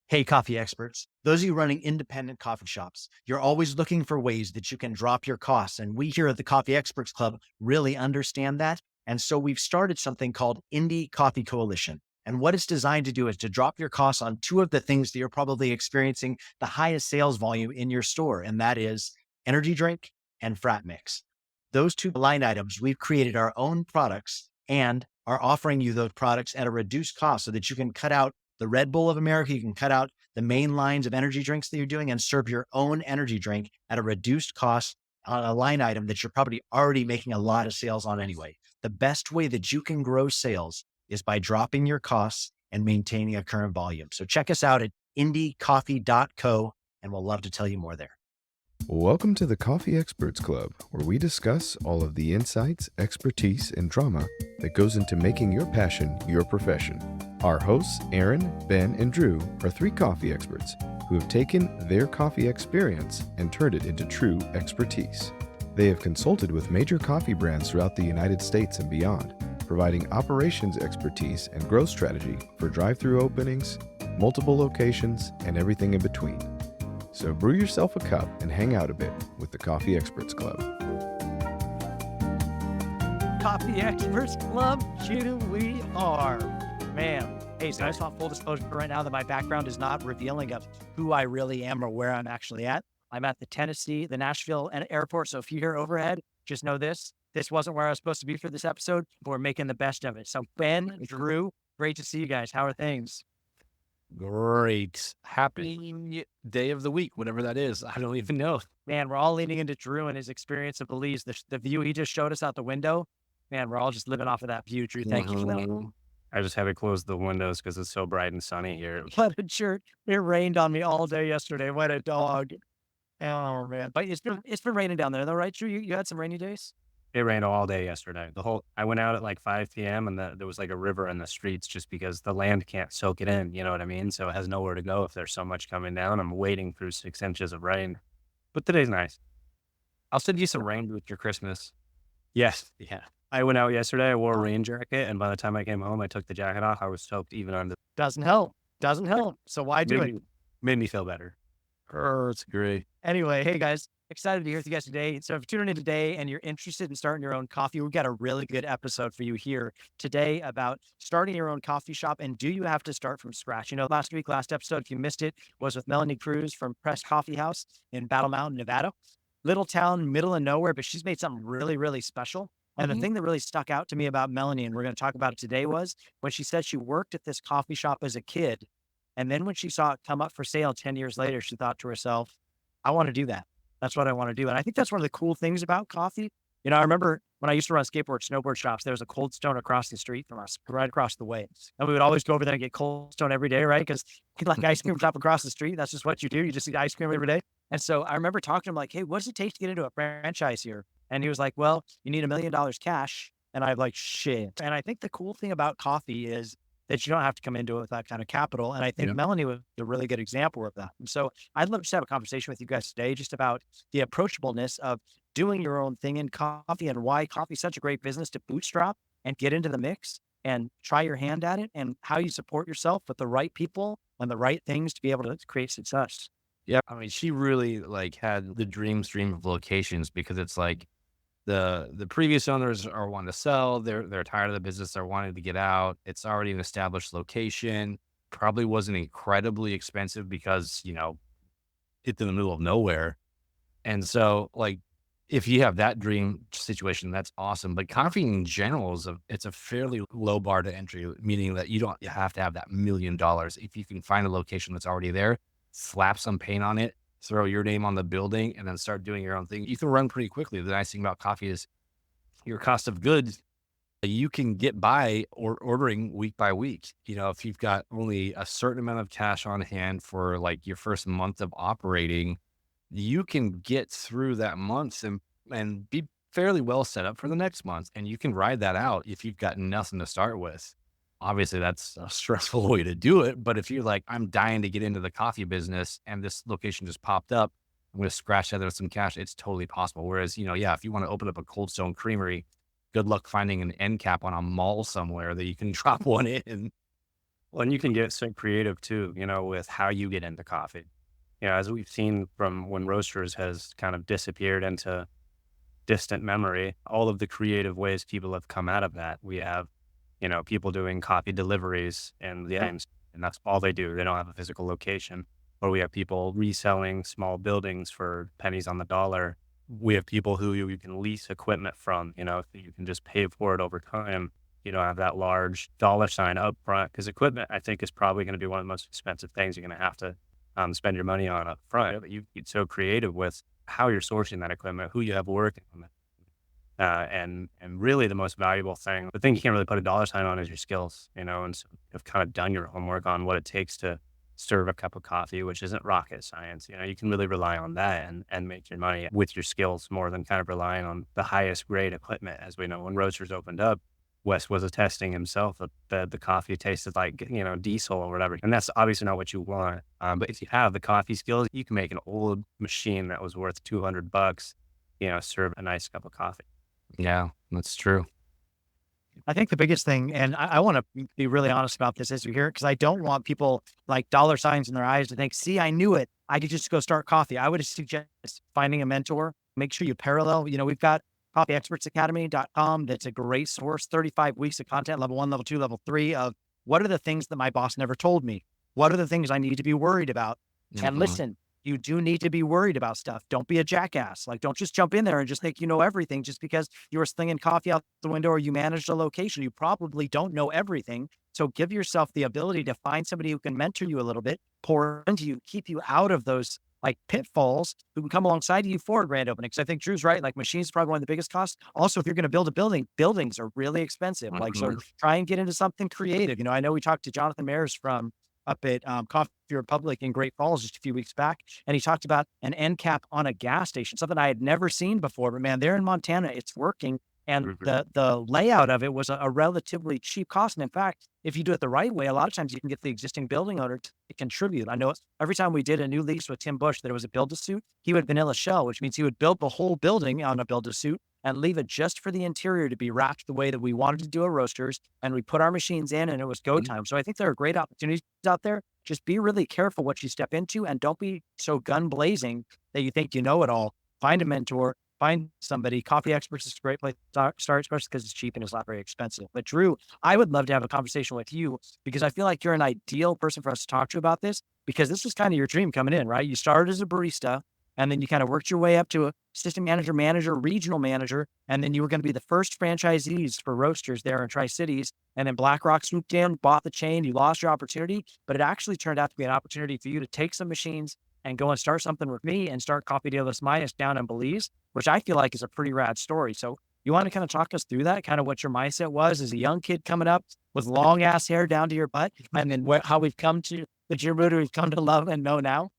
Hey, coffee experts. Those of you running independent coffee shops, you're always looking for ways that you can drop your costs. And we here at the Coffee Experts Club really understand that. And so we've started something called Indie Coffee Coalition. And what it's designed to do is to drop your costs on two of the things that you're probably experiencing the highest sales volume in your store. And that is energy drink and frat mix. Those two line items, we've created our own products and are offering you those products at a reduced cost so that you can cut out the Red Bull of America. You can cut out the main lines of energy drinks that you're doing and serve your own energy drink at a reduced cost on a line item that you're probably already making a lot of sales on anyway. The best way that you can grow sales is by dropping your costs and maintaining a current volume. So check us out at indiecoffee.co and we'll love to tell you more there. Welcome to the Coffee Experts Club, where we discuss all of the insights, expertise, and drama that goes into making your passion your profession. Our hosts, Aaron, Ben, and Drew, are three coffee experts who have taken their coffee experience and turned it into true expertise. They have consulted with major coffee brands throughout the United States and beyond, providing operations expertise and growth strategy for drive-through openings, multiple locations, and everything in between. So brew yourself a cup and hang out a bit with the Coffee Experts Club. Coffee Experts Club, here we are. Man, hey, so I just want full disclosure right now that my background is not revealing of who I really am or where I'm actually at. I'm at the Nashville airport. So if you hear overhead, just know this wasn't where I was supposed to be for this episode, but we're making the best of it. So Ben, Drew, great to see you guys. How are things? Great. Happy day of the week, whatever that is. I don't even know. Man, we're all leaning into Drew and his experience of Belize. The view he just showed us out the window. Man, we're all just living off of that view, Drew. Thank you for that. I just had to close the windows because it's so bright and sunny here. What a jerk. It rained on me all day yesterday. What a dog. Oh, man. But it's been raining down there, though, right, Drew? You had some rainy days? It rained all day yesterday. I went out at like 5 p.m. and there was like a river in the streets just because the land can't soak it in. You know what I mean? So it has nowhere to go if there's so much coming down. I'm wading through 6 inches of rain, but today's nice. I'll send you some rain with your Christmas. Yes. Yeah. I went out yesterday. I wore a rain jacket. And by the time I came home, I took the jacket off. I was soaked even under. Doesn't help. Doesn't help. So why do it? Made me feel better. It's great. Anyway, hey guys, excited to be here with you guys today. So if you're tuning in today and you're interested in starting your own coffee, we've got a really good episode for you here today about starting your own coffee shop. And do you have to start from scratch? You know, last episode, if you missed it, was with Melanie Cruz from Press Coffee House in Battle Mountain, Nevada. Little town, middle of nowhere, but she's made something really, really special. And the thing that really stuck out to me about Melanie, and we're going to talk about it today, was when she said she worked at this coffee shop as a kid. And then when she saw it come up for sale 10 years later, she thought to herself, I want to do that. That's what I want to do. And I think that's one of the cool things about coffee. You know, I remember when I used to run snowboard shops, there was a Cold Stone across the street from us, right across the way. And we would always go over there and get Cold Stone every day, right? Because like ice cream shop across the street, that's just what you do. You just eat ice cream every day. And so I remember talking to him like, hey, what does it take to get into a franchise here? And he was like, well, you need $1 million cash. And I'm like, shit. And I think the cool thing about coffee is that you don't have to come into it with that kind of capital. And I think Melanie was a really good example of that. And so I'd love to have a conversation with you guys today just about the approachableness of doing your own thing in coffee and why coffee is such a great business to bootstrap and get into the mix and try your hand at it and how you support yourself with the right people and the right things to be able to create success. Yeah. I mean, she really like had the dream of locations because it's like, the previous owners are wanting to sell. They're tired of the business. They're wanting to get out. It's already an established location. Probably wasn't incredibly expensive because, you know, it's in the middle of nowhere. And so like, if you have that dream situation, that's awesome. But coffee in general it's a fairly low bar to entry, meaning that you have to have that $1 million. If you can find a location that's already there, slap some paint on it, throw your name on the building and then start doing your own thing. You can run pretty quickly. The nice thing about coffee is your cost of goods, you can get by or ordering week by week. You know, if you've got only a certain amount of cash on hand for like your first month of operating, you can get through that month and be fairly well set up for the next month. And you can ride that out if you've got nothing to start with. Obviously, that's a stressful way to do it. But if you're like, I'm dying to get into the coffee business and this location just popped up, I'm going to scratch out some cash. It's totally possible. Whereas, you know, yeah, if you want to open up a Cold Stone creamery, good luck finding an end cap on a mall somewhere that you can drop one in. Well, and you can get so creative too, with how you get into coffee. As we've seen from when roasters has kind of disappeared into distant memory, all of the creative ways people have come out of that. We have, people doing coffee deliveries and the items, and that's all they do. They don't have a physical location. Or we have people reselling small buildings for pennies on the dollar. We have people who you can lease equipment from, so you can just pay for it over time. You don't have that large dollar sign up front because equipment, I think, is probably going to be one of the most expensive things you're going to have to spend your money on up front. But you get so creative with how you're sourcing that equipment, who you have working on it. And really the most valuable thing, the thing you can't really put a dollar sign on is your skills, and so you've kind of done your homework on what it takes to serve a cup of coffee, which isn't rocket science. You can really rely on that and make your money with your skills more than kind of relying on the highest grade equipment. As we know, when Roasters opened up, Wes was attesting himself that the coffee tasted like, diesel or whatever. And that's obviously not what you want. But if you have the coffee skills, you can make an old machine that was worth $200, serve a nice cup of coffee. Yeah, that's true. I think the biggest thing, and I want to be really honest about this as we hear it, because I don't want people like dollar signs in their eyes to think, see, I knew it. I could just go start coffee. I would suggest finding a mentor. Make sure you parallel. We've got coffeeexpertsacademy.com. That's a great source, 35 weeks of content, level 1, level 2, level 3 of what are the things that my boss never told me? What are the things I need to be worried about? And listen, you do need to be worried about stuff. Don't be a jackass. Like, don't just jump in there and just think you know everything just because you were slinging coffee out the window or you managed a location. You probably don't know everything. So give yourself the ability to find somebody who can mentor you a little bit, pour into you, keep you out of those like pitfalls, who can come alongside you for a grand opening. Because I think Drew's right. Like, machines is probably one of the biggest costs. Also, if you're going to build a building, buildings are really expensive. Like, so try and get into something creative. I know we talked to Jonathan Mayers from up at Coffee Republic in Great Falls just a few weeks back, and he talked about an end cap on a gas station, something I had never seen before. But man, there in Montana, it's working, and the layout of it was a relatively cheap cost. And in fact, if you do it the right way, a lot of times you can get the existing building owner to contribute. I know every time we did a new lease with Tim Bush that it was a build-to-suit, he would vanilla shell, which means he would build the whole building on a build-to-suit and leave it just for the interior to be wrapped the way that we wanted to do a roasters. And we put our machines in and it was go time. So I think there are great opportunities out there. Just be really careful what you step into and don't be so gun blazing that you think you know it all. Find a mentor, find somebody. Coffee Experts is a great place to start, especially because it's cheap and it's not very expensive. But Drew, I would love to have a conversation with you because I feel like you're an ideal person for us to talk to about this, because this was kind of your dream coming in, right? You started as a barista, and then you kind of worked your way up to a assistant manager, regional manager. And then you were going to be the first franchisees for roasters there in Tri-Cities. And then BlackRock swooped in, bought the chain. You lost your opportunity, but it actually turned out to be an opportunity for you to take some machines and go and start something with me and start Coffee Dealers Minus down in Belize, which I feel like is a pretty rad story. So you want to kind of talk us through that, kind of what your mindset was as a young kid coming up with long ass hair down to your butt, and then how we've come to the Jim Rooter we've come to love and know now?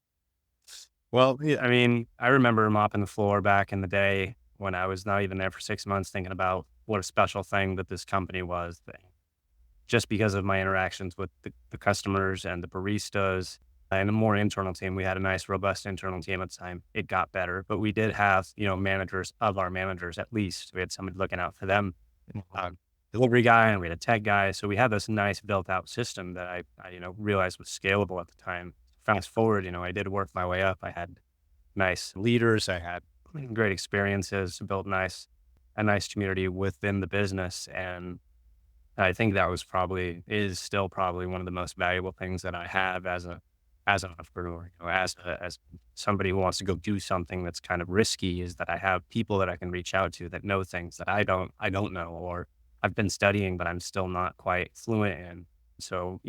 Well, yeah, I mean, I remember mopping the floor back in the day when I was not even there for 6 months, thinking about what a special thing that this company was. Just because of my interactions with the customers and the baristas and a more internal team, we had a nice, robust internal team at the time. It got better, but we did have, managers of our managers at least. We had somebody looking out for them, delivery guy, and we had a tech guy. So we had this nice built out system that I realized was scalable at the time. Fast forward, I did work my way up. I had nice leaders. I had great experiences, built a nice community within the business. And I think that is still probably one of the most valuable things that I have as an entrepreneur, as somebody who wants to go do something that's kind of risky, is that I have people that I can reach out to that know things that I don't know, or I've been studying, but I'm still not quite fluent in. So,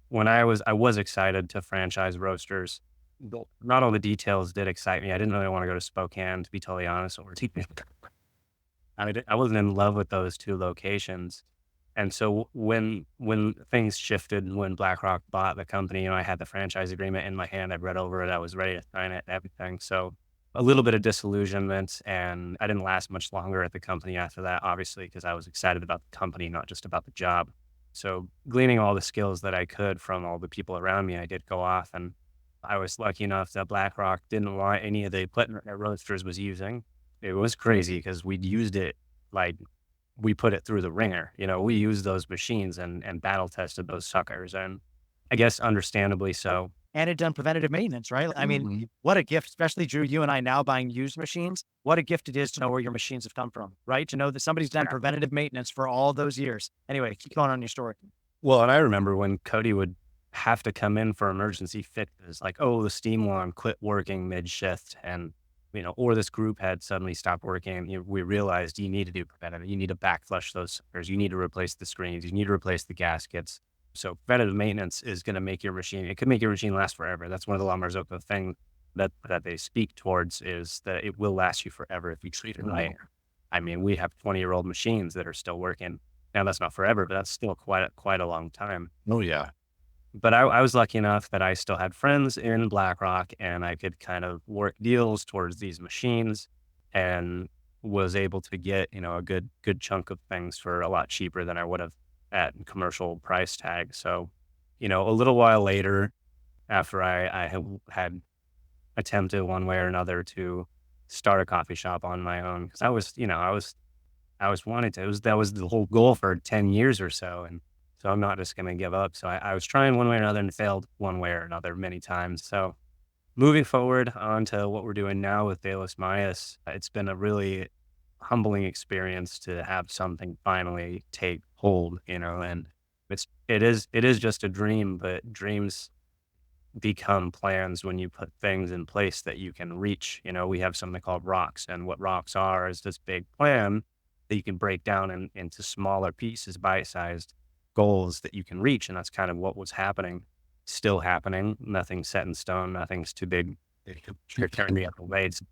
when I was excited to franchise Roasters, not all the details did excite me. I didn't really want to go to Spokane, to be totally honest, or I wasn't in love with those two locations. And so when things shifted, when BlackRock bought the company, I had the franchise agreement in my hand. I read over it. I was ready to sign it and everything. So a little bit of disillusionment, and I didn't last much longer at the company after that, obviously, because I was excited about the company, not just about the job. So gleaning all the skills that I could from all the people around me, I did go off, and I was lucky enough that BlackRock didn't want any of the equipment that Roasters was using. It was crazy because we'd used it like we put it through the ringer. We use those machines and battle tested those suckers. And I guess understandably so. And it done preventative maintenance, right? I mean, Mhm. what a gift, especially Drew, you and I now buying used machines. What a gift it is to know where your machines have come from, right? To know that somebody's done preventative maintenance for all those years. Anyway, keep going on your story. Well, and I remember when Cody would have to come in for emergency fixes, like, oh, the steam alarm quit working mid shift, and or this group had suddenly stopped working. We realized you need to do preventative. You need to backflush those suckers. You need to replace the screens. You need to replace the gaskets. So preventative maintenance is going to make your machine. It could make your machine last forever. That's one of the La Marzocco thing that they speak towards, is that it will last you forever if you treat it right. I mean, we have 20-year-old machines that are still working. Now that's not forever, but that's still quite a long time. Oh, yeah. But I was lucky enough that I still had friends in BlackRock, and I could kind of work deals towards these machines, and was able to get, a good chunk of things for a lot cheaper than I would have at commercial price tag. So, a little while later, after I had attempted one way or another to start a coffee shop on my own, because I was wanting to. That was the whole goal for 10 years or so. And so I'm not just going to give up. So I was trying one way or another and failed one way or another many times. So moving forward onto what we're doing now with De Los Mayas, it's been a really humbling experience to have something finally take hold, and it is just a dream, but dreams become plans when you put things in place that you can reach. We have something called rocks, and what rocks are is this big plan that you can break down into smaller pieces, bite-sized goals that you can reach. And that's kind of what was happening, still happening. Nothing's set in stone. Nothing's too big. You're carrying me up the blades.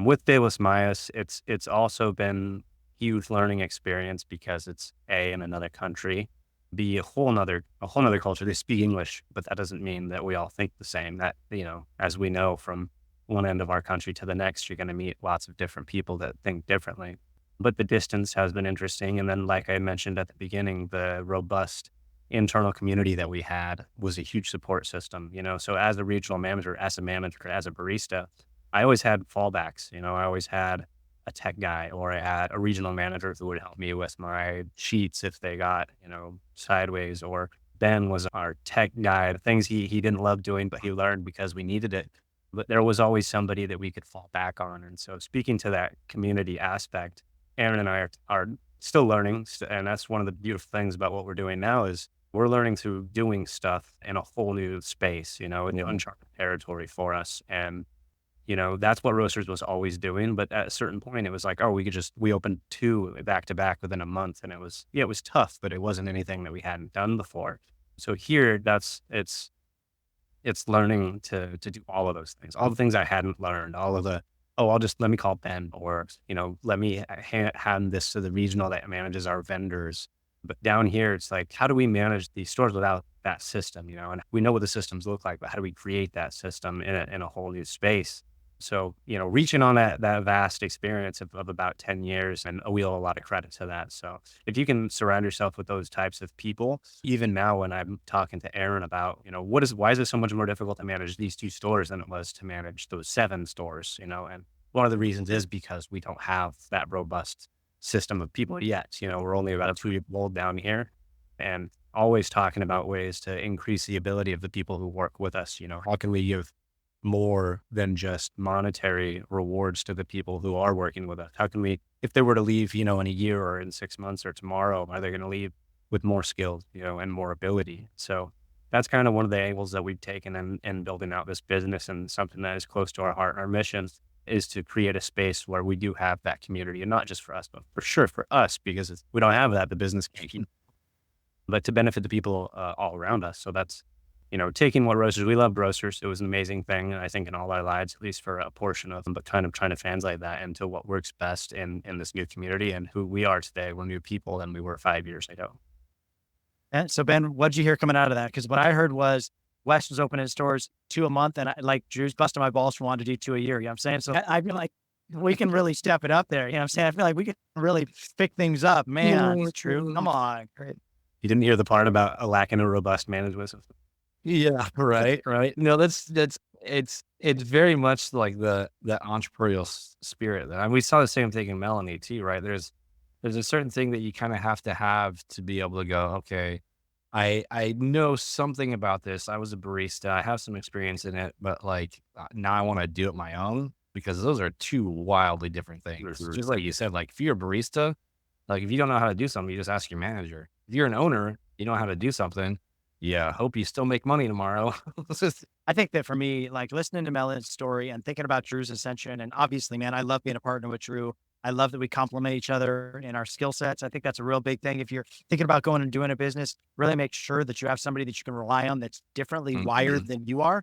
With De Los Mayas, it's also been huge learning experience, because it's in another country, B, a whole nother culture. They speak English, but that doesn't mean that we all think the same. That, as we know, from one end of our country to the next, you're going to meet lots of different people that think differently. But the distance has been interesting. And then, like I mentioned at the beginning, the robust internal community that we had was a huge support system. So as a regional manager, as a barista, I always had fallbacks. I always had a tech guy, or I had a regional manager who would help me with my sheets if they got, sideways, or Ben was our tech guy, the things he didn't love doing, but he learned because we needed it. But there was always somebody that we could fall back on. And so, speaking to that community aspect, Aaron and I are still learning. And that's one of the beautiful things about what we're doing now, is we're learning through doing stuff in a whole new space, in the uncharted territory for us. And that's what Roasters was always doing. But at a certain point, it was like, oh, we opened 2 back to back within a month. And it was tough, but it wasn't anything that we hadn't done before. So here, it's learning to do all of those things, all the things I hadn't learned, all of the, let me call Ben, or, let me hand this to the regional that manages our vendors. But down here, it's like, how do we manage these stores without that system, and we know what the systems look like, but how do we create that system in a whole new space? So, reaching on that vast experience of about 10 years, and we owe a lot of credit to that. So if you can surround yourself with those types of people, even now when I'm talking to Aaron about, why is it so much more difficult to manage these 2 stores than it was to manage those 7 stores, and one of the reasons is because we don't have that robust system of people yet. We're only about 2 years old down here, and always talking about ways to increase the ability of the people who work with us. How can we give more than just monetary rewards to the people who are working with us? How can we, if they were to leave, in a year or in 6 months or tomorrow, are they going to leave with more skills, and more ability? So that's kind of one of the angles that we've taken in building out this business, and something that is close to our heart. Our mission is to create a space where we do have that community, and not just for us, but for sure for us, because we don't have that, the business can't keep, but to benefit the people all around us. So that's, taking what Roasters, we love Roasters. It was an amazing thing, I think, in all our lives, at least for a portion of them, but kind of trying to translate that into what works best in this new community and who we are today. We're new people than we were 5 years ago. And so, Ben, what did you hear coming out of that? Because what I heard was West was opening stores 2 a month, and Drew's busting my balls for wanting to do 2 a year. You know what I'm saying? So I feel like we can really step it up there. You know what I'm saying? I feel like we can really pick things up. Man, it's true. Come on. Great. You didn't hear the part about a lacking a robust management system? Yeah, right. No, it's very much like the entrepreneurial spirit. And we saw the same thing in Melanie too, right? There's There's a certain thing that you kind of have to be able to go, okay, I know something about this. I was a barista. I have some experience in it, but like now I want to do it my own because those are two wildly different things. Just like you said, like if you're a barista, like if you don't know how to do something, you just ask your manager. If you're an owner, you know how to do something. Yeah, hope you still make money tomorrow. It's just- I think that for me, like listening to Melon's story and thinking about Drew's ascension, and obviously, man, I love being a partner with Drew. I love that we complement each other in our skill sets. I think that's a real big thing. If you're thinking about going and doing a business, really make sure that you have somebody that you can rely on that's differently Mhm. wired than you are,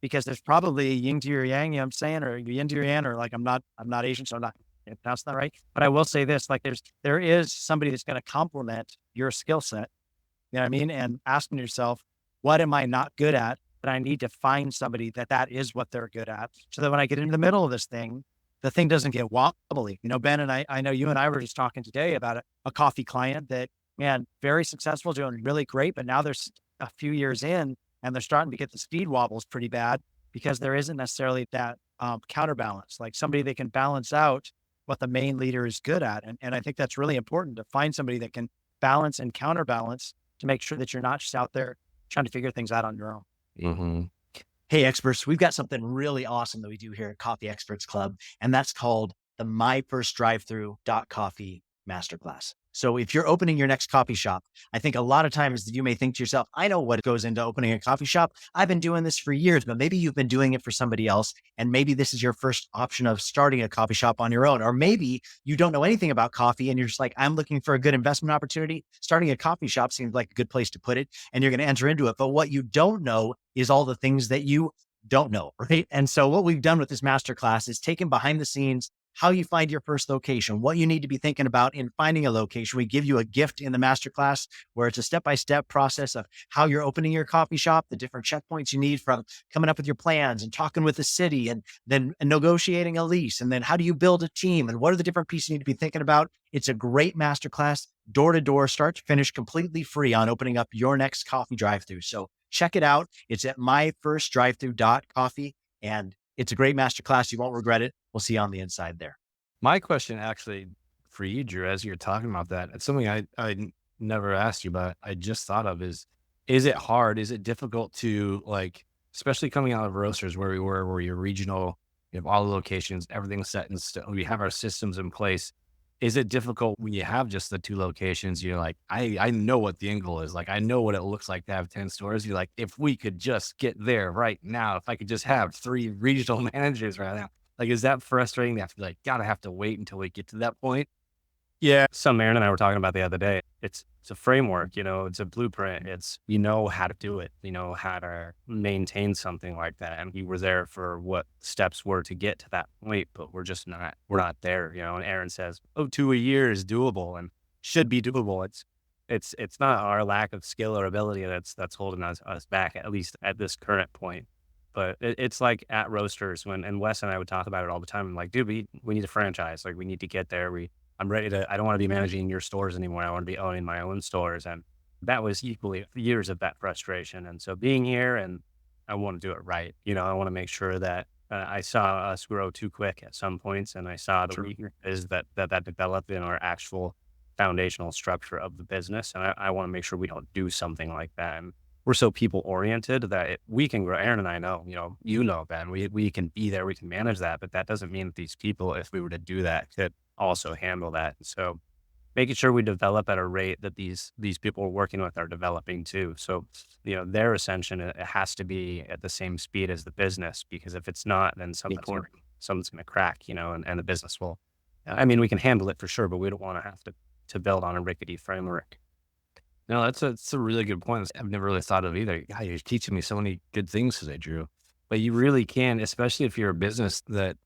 because there's probably yin to your yang, you know what I'm saying, or yin to your yang, or like I'm not Asian, so I'm not. That's not right. But I will say this: like, there is somebody that's going to complement your skill set. You know what I mean? And asking yourself, what am I not good at? That I need to find somebody that is what they're good at. So that when I get into the middle of this thing, the thing doesn't get wobbly. You know, Ben and I know you and I were just talking today about a coffee client that, man, very successful, doing really great, but now there's a few years in and they're starting to get the speed wobbles pretty bad because there isn't necessarily that counterbalance, like somebody that can balance out what the main leader is good at. And I think that's really important to find somebody that can balance and counterbalance to make sure that you're not just out there trying to figure things out on your own. Mhm. Hey, experts, we've got something really awesome that we do here at Coffee Experts Club, and that's called the My First Drive-Through Coffee Masterclass. So if you're opening your next coffee shop, I think a lot of times you may think to yourself, I know what goes into opening a coffee shop. I've been doing this for years, but maybe you've been doing it for somebody else. And maybe this is your first option of starting a coffee shop on your own. Or maybe you don't know anything about coffee and you're just like, I'm looking for a good investment opportunity. Starting a coffee shop seems like a good place to put it, and you're going to enter into it. But what you don't know is all the things that you don't know, right? And so what we've done with this masterclass is taken behind the scenes, how you find your first location, what you need to be thinking about in finding a location. We give you a gift in the masterclass where it's a step-by-step process of how you're opening your coffee shop, the different checkpoints you need from coming up with your plans and talking with the city and then negotiating a lease. And then how do you build a team and what are the different pieces you need to be thinking about? It's a great masterclass, door to door, start to finish, completely free on opening up your next coffee drive-through. So check it out. It's at myfirstdrivethrough.coffee, and it's a great masterclass. You won't regret it. We'll see you on the inside there. My question actually for you, Drew, as you're talking about that, it's something I never asked you, but I just thought of is it hard? Is it difficult to like, especially coming out of roasters where we were, where you're regional, you have all the locations, everything's set in stone, we have our systems in place. Is it difficult when you have just the two locations? You're like, I know what the end goal is. Like, I know what it looks like to have 10 stores. You're like, if we could just get there right now, if I could just have 3 regional managers right now, like, is that frustrating to have to like, gotta have to wait until we get to that point? Yeah, some Aaron and I were talking about the other day. It's a framework, it's a blueprint. You know how to do it, how to maintain something like that. And we were there for what steps were to get to that point, but we're not there, And Aaron says, oh, 2 a year is doable and should be doable. It's not our lack of skill or ability that's holding us back, at least at this current point. But it's like at roasters and Wes and I would talk about it all the time. I'm like, dude, we need a franchise. Like we need to get there. I'm ready I don't want to be managing your stores anymore. I want to be owning my own stores. And that was equally years of that frustration. And so being here and I want to do it right. I want to make sure that I saw us grow too quick at some points. And I saw the weaknesses that developed in our actual foundational structure of the business. And I want to make sure we don't do something like that. And we're so people oriented that we can grow. Aaron and I know, Ben, we can be there, we can manage that, but that doesn't mean that these people, if we were to do that, could also handle that. So making sure we develop at a rate that these people we're working with are developing too. So, their ascension, it has to be at the same speed as the business, because if it's not, then something's going to crack, and the business will, I mean, we can handle it for sure, but we don't want to have to build on a rickety framework. No, that's a really good point. I've never really thought of either. God, you're teaching me so many good things today, Drew. But you really can, especially if you're a business that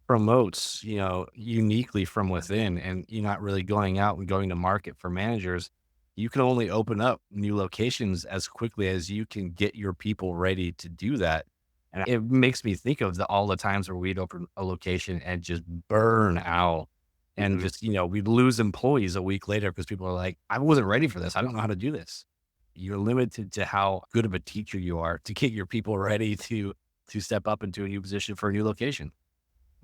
promotes, uniquely from within and you're not really going out and going to market for managers. You can only open up new locations as quickly as you can get your people ready to do that. And it makes me think of all the times where we'd open a location and just burn out and just, we'd lose employees a week later because people are like, I wasn't ready for this. I don't know how to do this. You're limited to how good of a teacher you are to get your people ready to step up into a new position for a new location.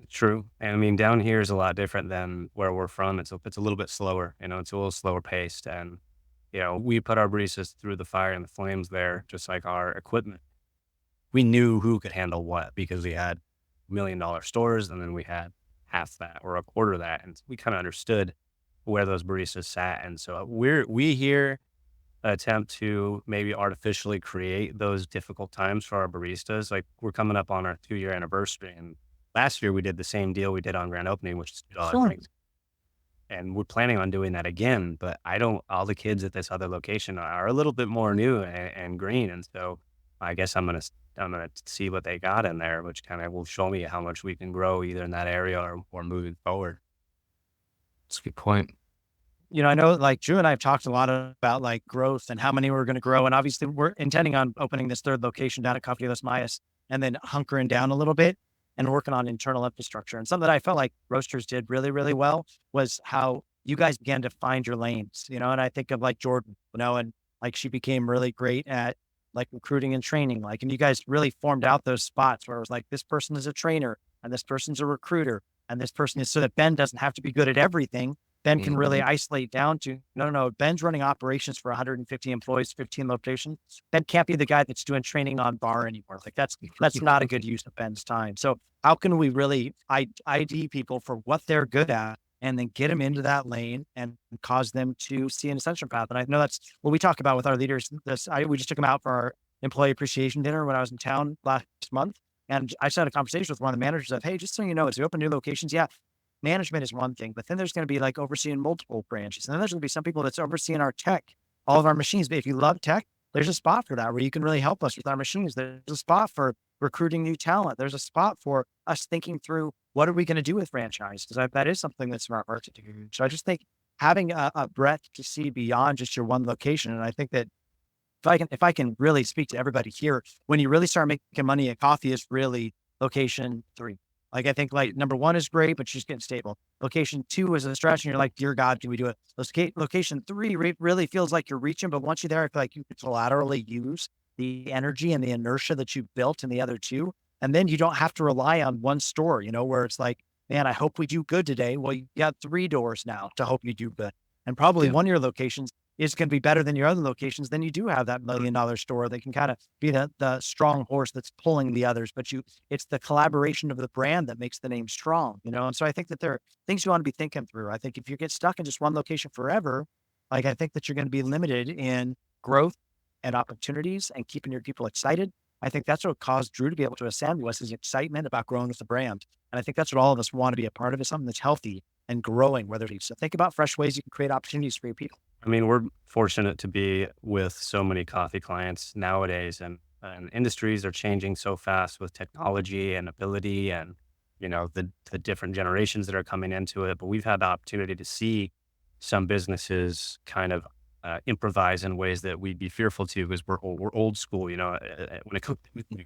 True. And I mean, down here is a lot different than where we're from. It's a little bit slower, it's a little slower paced. And, we put our baristas through the fire and the flames there, just like our equipment. We knew who could handle what because we had $1 million stores and then we had half that or a quarter of that. And we kind of understood where those baristas sat. And so we here attempt to maybe artificially create those difficult times for our baristas. Like we're coming up on our 2-year anniversary, and last year we did the same deal we did on grand opening, which is $2 Sure. drinks. And we're planning on doing that again. But I don't. All the kids at this other location are a little bit more new and green, and so I guess I'm gonna see what they got in there, which kind of will show me how much we can grow either in that area or moving forward. That's a good point. I know like Drew and I have talked a lot about like growth and how many we're going to grow. And obviously we're intending on opening this third location down at Coffee Los Mayas and then hunkering down a little bit and working on internal infrastructure. And something that I felt like Roasters did really, really well was how you guys began to find your lanes, and I think of like Jordan, and like she became really great at like recruiting and training, like, and you guys really formed out those spots where it was like, this person is a trainer and this person's a recruiter and this person is so that Ben doesn't have to be good at everything. Ben can really isolate down to, no, Ben's running operations for 150 employees, 15 locations. Ben can't be the guy that's doing training on bar anymore. Like that's not a good use of Ben's time. So how can we really ID people for what they're good at and then get them into that lane and cause them to see an ascension path? And I know that's what we talk about with our leaders. We just took them out for our employee appreciation dinner when I was in town last month. And I just had a conversation with one of the managers of, hey, just so you know, as we open new locations, yeah, management is one thing, but then there's going to be like overseeing multiple branches. And then there's going to be some people that's overseeing our tech, all of our machines. But if you love tech, there's a spot for that where you can really help us with our machines. There's a spot for recruiting new talent. There's a spot for us thinking through what are we going to do with franchise? Because that is something that's in our heart to do. So I just think having a breadth to see beyond just your one location. And I think that if I can really speak to everybody here, when you really start making money at coffee is really location 3. Like, I think like number 1 is great, but she's getting stable. Location 2 is a stretch and you're like, dear God, can we do it? Location 3 really feels like you're reaching, but once you're there, I feel like you can collaterally use the energy and the inertia that you built in the other 2. And then you don't have to rely on one store, where it's like, man, I hope we do good today. Well, you got 3 doors now to hope you do good. And probably Yeah. one of your locations is going to be better than your other locations. Then you do have that $1 million store that can kind of be the strong horse that's pulling the others, but it's the collaboration of the brand that makes the name strong, And so I think that there are things you want to be thinking through. I think if you get stuck in just one location forever, like I think that you're going to be limited in growth and opportunities and keeping your people excited. I think that's what caused Drew to be able to ascend was his excitement about growing with the brand. And I think that's what all of us want to be a part of is something that's healthy and growing, whether it's so think about fresh ways you can create opportunities for your people. I mean, we're fortunate to be with so many coffee clients nowadays, and industries are changing so fast with technology and ability, and the different generations that are coming into it. But we've had the opportunity to see some businesses kind of improvise in ways that we'd be fearful to because we're old school. When it comes,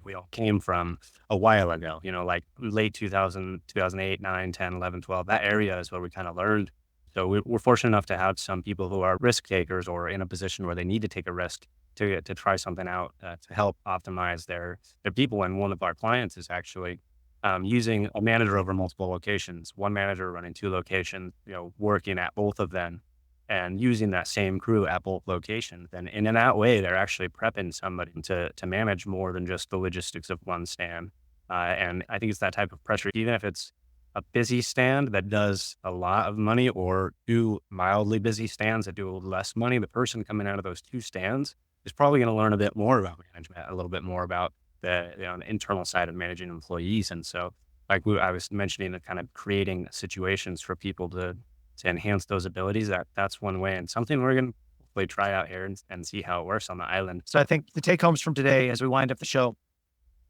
we all came from a while ago. Like late 2000, 2008, 9, 10, 11, 12. That area is where we kind of learned. So we're fortunate enough to have some people who are risk takers or in a position where they need to take a risk to try something out to help optimize their people. And one of our clients is actually using a manager over multiple locations, one manager running 2 locations, working at both of them and using that same crew at both locations. And in that way, they're actually prepping somebody to manage more than just the logistics of one stand. And I think it's that type of pressure, even if it's a busy stand that does a lot of money or 2 mildly busy stands that do a little less money, the person coming out of those 2 stands is probably going to learn a bit more about management, a little bit more about the internal side of managing employees. And so like I was mentioning, kind of creating situations for people to enhance those abilities. That's one way, and something we're going to hopefully try out here and see how it works on the island. So I think the take homes from today as we wind up the show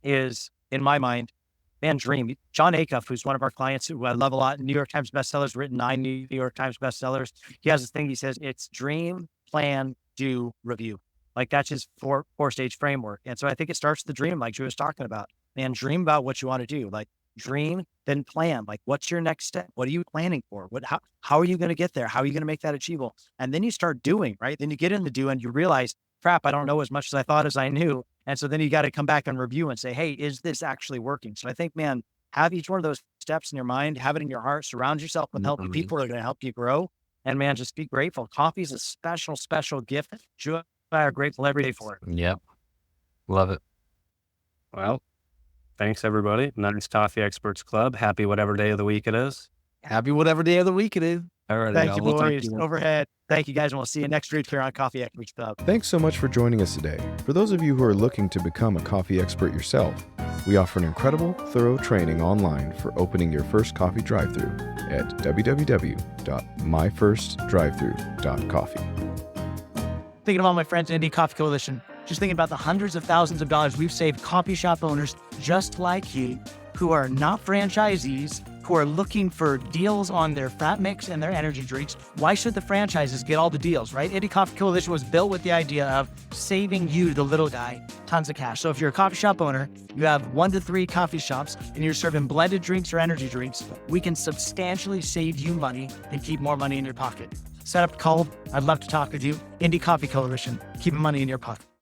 is, in my mind, man, dream. John Acuff, who's one of our clients who I love a lot, New York Times bestsellers, written 9 New York Times bestsellers. He has this thing, he says, it's dream, plan, do, review. Like that's his 4-stage framework. And so I think it starts with the dream, like Drew was talking about. Man, dream about what you want to do. Like dream, then plan. Like what's your next step? What are you planning for? How are you going to get there? How are you going to make that achievable? And then you start doing, right? Then you get into do and you realize, crap, I don't know as much as I thought as I knew. And so then you got to come back and review and say, hey, is this actually working? So I think, man, have each one of those steps in your mind, have it in your heart, surround yourself with healthy Mhm. people that are going to help you grow. And man, just be grateful. Coffee is a special, special gift. You are grateful every day for it. Yep. Love it. Well, thanks everybody. Nice Coffee Experts Club. Happy whatever day of the week it is. Happy whatever day of the week it is. All right, Thank y'all. you, We'll talk to boys. you. Overhead. Thank you, guys. And we'll see you next week here on Coffee Experts Club. Thanks so much for joining us today. For those of you who are looking to become a coffee expert yourself, we offer an incredible, thorough training online for opening your first coffee drive-thru at www.myfirstdrivethru.coffee. Thinking of all my friends in Indie Coffee Coalition, just thinking about the hundreds of thousands of dollars we've saved coffee shop owners just like you, who are not franchisees, who are looking for deals on their fat mix and their energy drinks. Why should the franchises get all the deals, right? Indie Coffee Coalition was built with the idea of saving you, the little guy, tons of cash. So if you're a coffee shop owner, you have 1 to 3 coffee shops, and you're serving blended drinks or energy drinks, we can substantially save you money and keep more money in your pocket. Set up a call. I'd love to talk with you. Indie Coffee Coalition, keeping money in your pocket.